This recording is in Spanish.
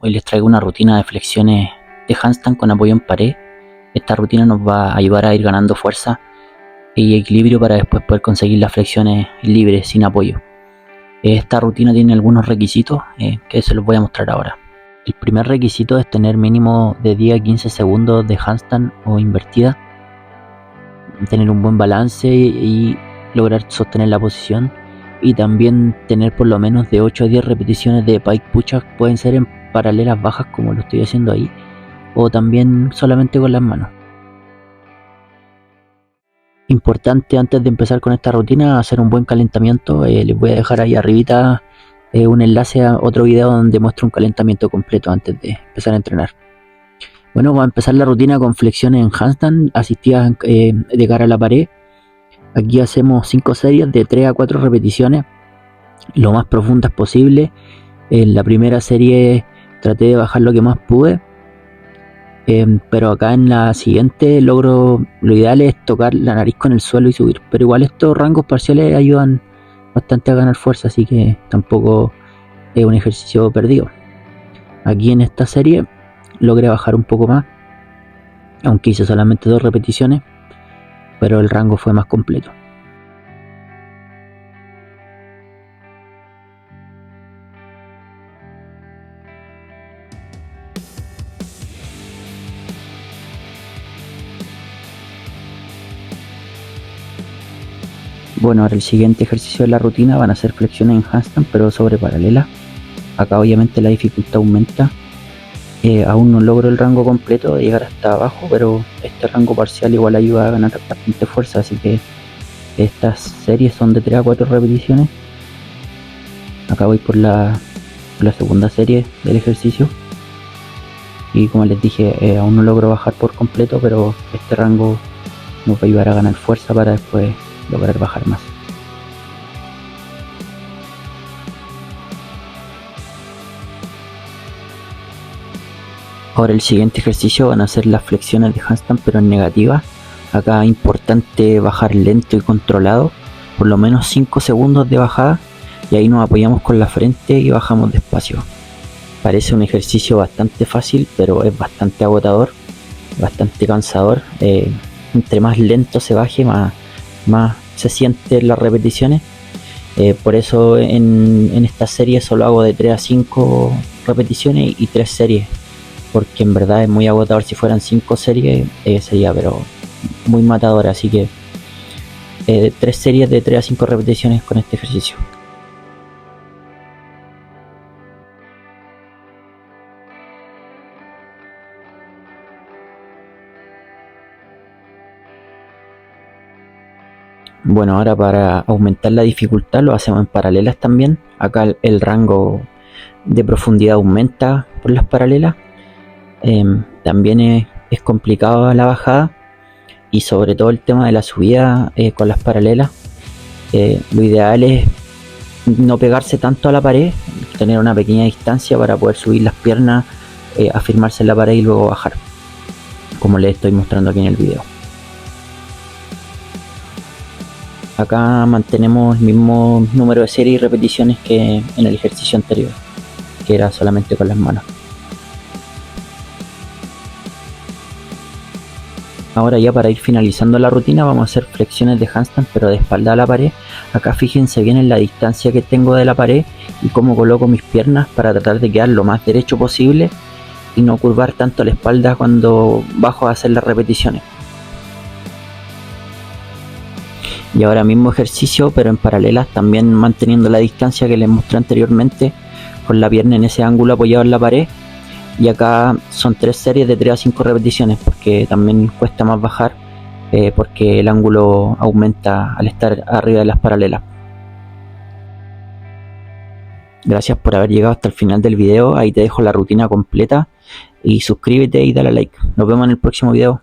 Hoy les traigo una rutina de flexiones de handstand con apoyo en pared. Esta rutina nos va a ayudar a ir ganando fuerza y equilibrio para después poder conseguir las flexiones libres, sin apoyo. Esta rutina tiene algunos requisitos que se los voy a mostrar ahora. El primer requisito es tener mínimo de 10 a 15 segundos de handstand o invertida, tener un buen balance y lograr sostener la posición, y también tener por lo menos de 8 a 10 repeticiones de pike push-up. Pueden ser en paralelas bajas como lo estoy haciendo ahí, o también solamente con las manos. Importante antes de empezar con esta rutina hacer un buen calentamiento. Les voy a dejar ahí arribita un enlace a otro video donde muestro un calentamiento completo antes de empezar a entrenar. Bueno, vamos a empezar la rutina con flexiones en handstand asistidas de cara a la pared. Aquí hacemos 5 series de 3 a 4 repeticiones, lo más profundas posible. En la primera serie traté de bajar lo que más pude, pero acá en la siguiente lo ideal es tocar la nariz con el suelo y subir, pero igual estos rangos parciales ayudan bastante a ganar fuerza, así que tampoco es un ejercicio perdido. Aquí en esta serie logré bajar un poco más, aunque hice solamente 2 repeticiones, pero el rango fue más completo. Bueno, ahora el siguiente ejercicio de la rutina van a ser flexiones en handstand, pero sobre paralela. Acá obviamente la dificultad aumenta. Aún no logro el rango completo de llegar hasta abajo, pero este rango parcial igual ayuda a ganar bastante fuerza, así que estas series son de 3 a 4 repeticiones. Acá voy por la segunda serie del ejercicio, y como les dije, aún no logro bajar por completo, pero este rango nos va a ayudar a ganar fuerza para después lograr bajar más. Ahora el siguiente ejercicio van a ser las flexiones de handstand, pero en negativa. Acá es importante bajar lento y controlado, por lo menos 5 segundos de bajada, y ahí nos apoyamos con la frente y bajamos despacio. Parece un ejercicio bastante fácil, pero es bastante agotador, bastante cansador. Entre más lento se baje, más se sienten las repeticiones. Por eso en esta serie solo hago de 3 a 5 repeticiones y 3 series, porque en verdad es muy agotador. Si fueran 5 series sería pero muy matador, así que 3 series de 3 a 5 repeticiones con este ejercicio. Bueno, ahora para aumentar la dificultad lo hacemos en paralelas también. Acá el rango de profundidad aumenta por las paralelas. También es complicado la bajada, y sobre todo el tema de la subida con las paralelas. Lo ideal es no pegarse tanto a la pared, tener una pequeña distancia para poder subir las piernas, afirmarse en la pared y luego bajar, como les estoy mostrando aquí en el video. Acá mantenemos el mismo número de series y repeticiones que en el ejercicio anterior, que era solamente con las manos. Ahora ya para ir finalizando la rutina vamos a hacer flexiones de handstand, pero de espalda a la pared. Acá fíjense bien en la distancia que tengo de la pared y cómo coloco mis piernas para tratar de quedar lo más derecho posible y no curvar tanto la espalda cuando bajo a hacer las repeticiones. Y ahora mismo ejercicio, pero en paralelas, también manteniendo la distancia que les mostré anteriormente, con la pierna en ese ángulo apoyado en la pared. Y acá son 3 series de 3 a 5 repeticiones, porque también cuesta más bajar, porque el ángulo aumenta al estar arriba de las paralelas. Gracias por haber llegado hasta el final del video. Ahí te dejo la rutina completa y suscríbete y dale a like. Nos vemos en el próximo video.